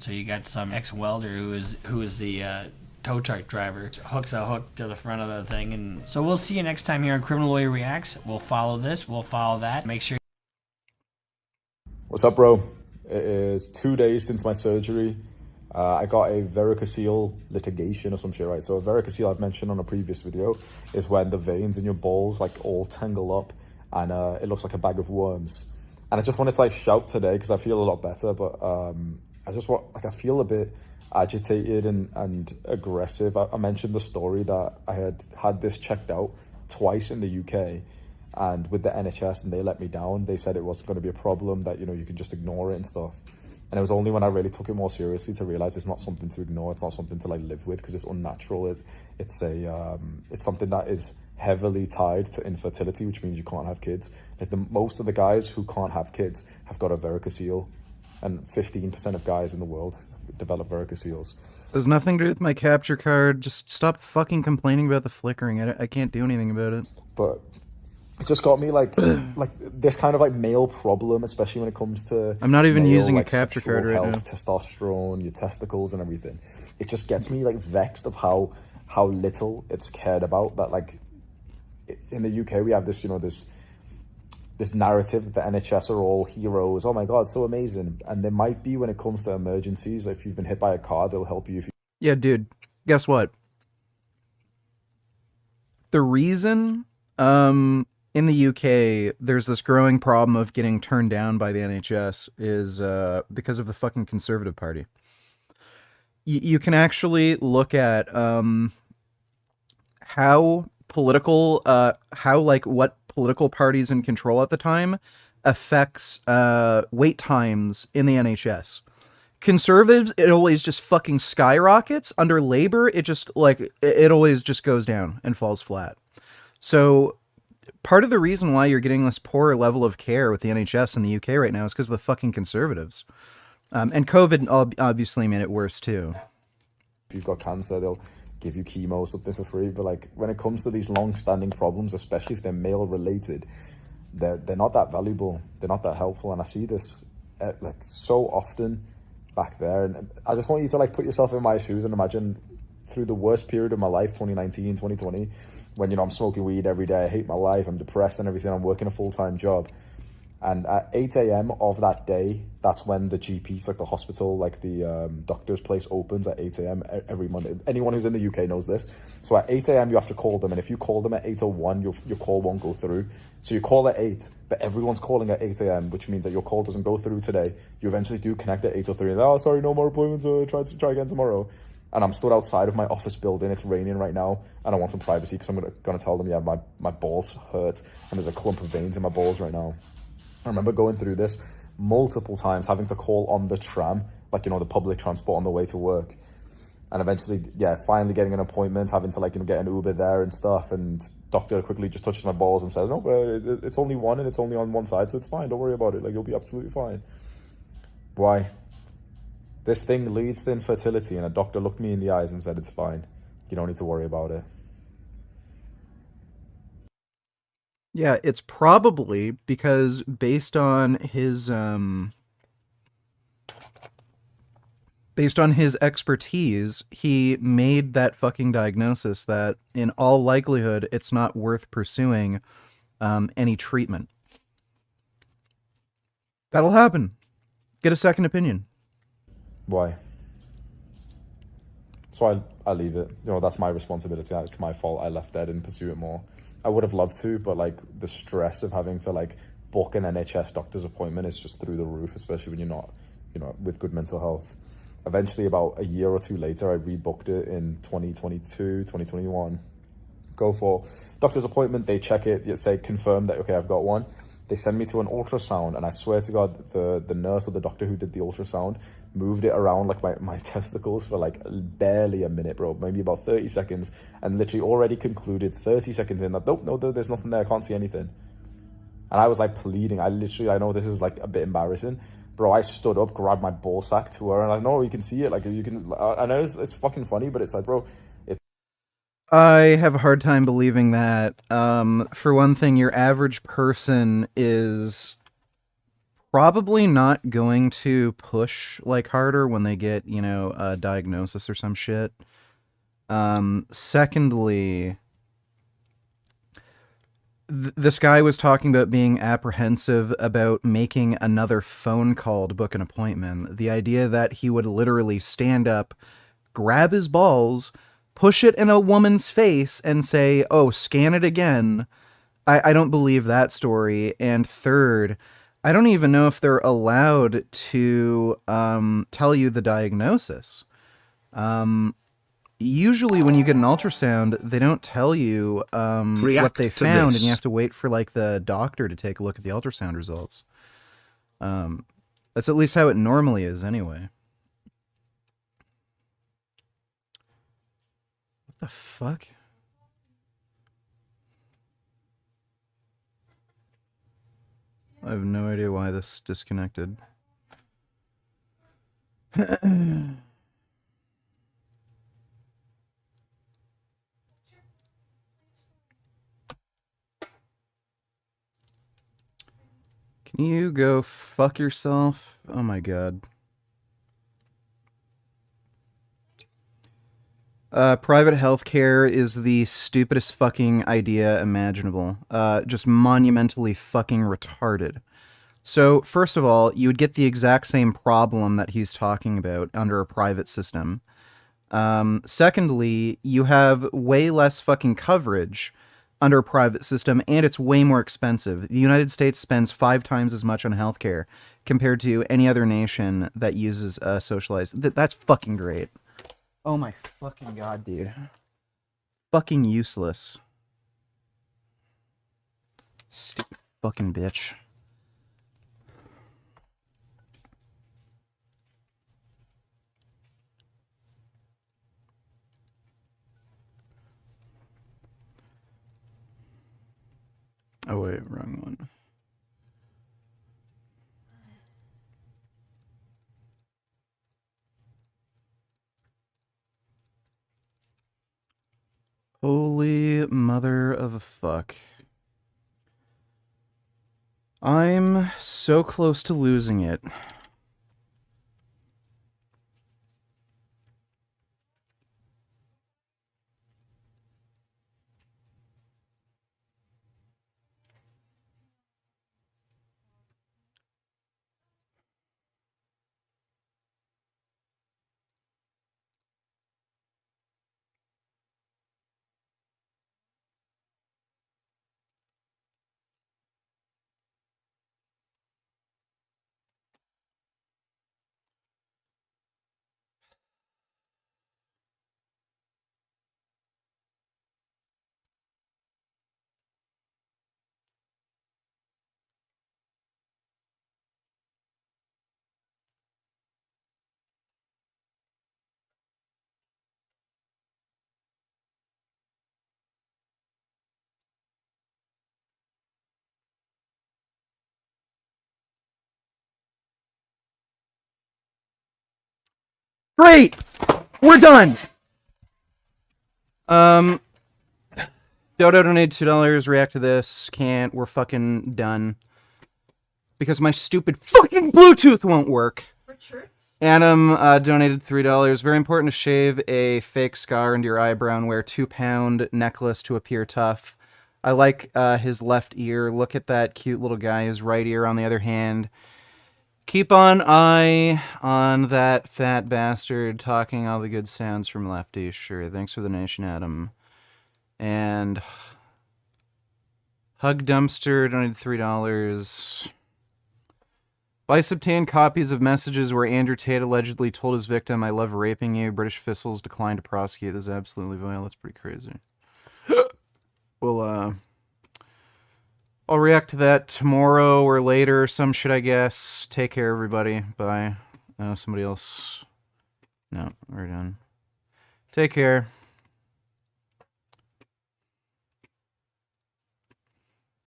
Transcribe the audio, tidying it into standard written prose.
So you got some ex-welder who is the tow truck driver, hooks a hook to the front of the thing. And so we'll see you next time here on Criminal Lawyer Reacts. We'll follow this, we'll follow that. Make sure. What's up, bro? It is 2 days since my surgery. I got a varicocele litigation or some shit, right? So a varicocele, I've mentioned on a previous video, is when the veins in your balls like all tangle up and it looks like a bag of worms. And I just wanted to like shout today because I feel a lot better, but I feel a bit agitated and aggressive. I mentioned the story that I had this checked out twice in the UK and with the NHS, and they let me down. They said it wasn't going to be a problem, that, you know, you can just ignore it and stuff. And it was only when I really took it more seriously to realize it's not something to ignore. It's not something to like live with because it's unnatural. It's something that is heavily tied to infertility, which means you can't have kids. Like most of the guys who can't have kids have got a varicocele, and 15% of guys in the world develop varicoceles. There's nothing to do with my capture card. Just stop fucking complaining about the flickering. I can't do anything about it. But it just got me like this kind of like male problem, especially when it comes to I'm not even male, using like, a capture card right health, now. testosterone, your testicles and everything. It just gets me like vexed of how little it's cared about. That like in the UK we have this, you know, this narrative that the NHS are all heroes. Oh my god, so amazing. And there might be when it comes to emergencies. If you've been hit by a car, they'll help you. Yeah, dude. Guess what? The reason in the UK there's this growing problem of getting turned down by the NHS is because of the fucking Conservative Party. You can actually look at how what political parties in control at the time affects wait times in the NHS. Conservatives, it always just fucking skyrockets. Under Labor, it just like it always just goes down and falls flat. So part of the reason why you're getting this poor level of care with the NHS in the UK right now is because of the fucking Conservatives. And COVID obviously made it worse too. If you've got cancer, they'll give you chemo or something for free. But like when it comes to these long-standing problems, especially if they're male-related, they're not that valuable. They're not that helpful. And I see this like so often back there. And I just want you to like put yourself in my shoes and imagine through the worst period of my life, 2019, 2020, when, you know, I'm smoking weed every day, I hate my life, I'm depressed and everything, I'm working a full-time job. And at 8 a.m. of that day, that's when the GPs, like the hospital, like the doctor's place opens at 8 a.m. every Monday. Anyone who's in the UK knows this. So at 8 a.m. you have to call them. And if you call them at 8:01, your call won't go through. So you call at 8, but everyone's calling at 8 a.m., which means that your call doesn't go through today. You eventually do connect at 8:03. And, oh, sorry, no more appointments. Try again tomorrow. And I'm stood outside of my office building. It's raining right now. And I want some privacy because I'm going to tell them, yeah, my balls hurt. And there's a clump of veins in my balls right now. I remember going through this multiple times, having to call on the tram, like, you know, the public transport on the way to work. And eventually, yeah, finally getting an appointment, having to, like, you know, get an Uber there and stuff. And doctor quickly just touches my balls and says, no, but it's only one and it's only on one side, so it's fine. Don't worry about it. Like, you'll be absolutely fine. Why? This thing leads to infertility, and a doctor looked me in the eyes and said, it's fine. You don't need to worry about it. Yeah, it's probably because based on his expertise, he made that fucking diagnosis that in all likelihood it's not worth pursuing any treatment. That'll happen. Get a second opinion. Why? So I leave it. You know, that's my responsibility. It's my fault. I left there, didn't pursue it more. I would have loved to, but like the stress of having to like book an NHS doctor's appointment is just through the roof, especially when you're not, you know, with good mental health. Eventually, about a year or two later, I rebooked it in 2022, 2021. Go for doctor's appointment. They check it. They say confirm that, okay, I've got one. They send me to an ultrasound, and I swear to God, the nurse or the doctor who did the ultrasound moved it around like my testicles for like barely a minute, bro, maybe about 30 seconds, and literally already concluded 30 seconds in that, nope, no, there's nothing there, I can't see anything. And I was like pleading. I know this is like a bit embarrassing, bro. I stood up, grabbed my ball sack to her, and I know you can see it, like you can, I know it's fucking funny, but it's like, bro, I have a hard time believing that. For one thing, your average person is probably not going to push like harder when they get, you know, a diagnosis or some shit. Secondly, this guy was talking about being apprehensive about making another phone call to book an appointment. The idea that he would literally stand up, grab his balls, push it in a woman's face, and say, "Oh, scan it again." I don't believe that story. And third, I don't even know if they're allowed to tell you the diagnosis. Usually when you get an ultrasound, they don't tell you what they found, and you have to wait for like the doctor to take a look at the ultrasound results. That's at least how it normally is anyway. What the fuck? I have no idea why this disconnected. Can you go fuck yourself? Oh my god. Private healthcare is the stupidest fucking idea imaginable. Just monumentally fucking retarded. So, first of all, you would get the exact same problem that he's talking about under a private system. Secondly, you have way less fucking coverage under a private system, and it's way more expensive. The United States spends 5 times as much on healthcare compared to any other nation that uses socialized. That's fucking great. Oh my fucking god, dude. Fucking useless. Stupid fucking bitch. Oh wait, wrong one. Holy mother of a fuck. I'm so close to losing it. Great! We're done! Dodo donated $2, react to this, can't, we're fucking done. Because my stupid fucking Bluetooth won't work. For shirts? Adam donated $3. Very important to shave a fake scar into your eyebrow and wear 2-pound necklace to appear tough. I like his left ear. Look at that cute little guy. His right ear on the other hand. Keep an eye on that fat bastard talking all the good sounds from Lefty. Sure. Thanks for the donation, Adam. And Hug Dumpster donated $3. Vice obtained copies of messages where Andrew Tate allegedly told his victim, "I love raping you." British officials declined to prosecute. This is absolutely vile. That's pretty crazy. Well, I'll react to that tomorrow or later or some shit, I guess. Take care, everybody. Bye. Somebody else. No, we're done. Take care.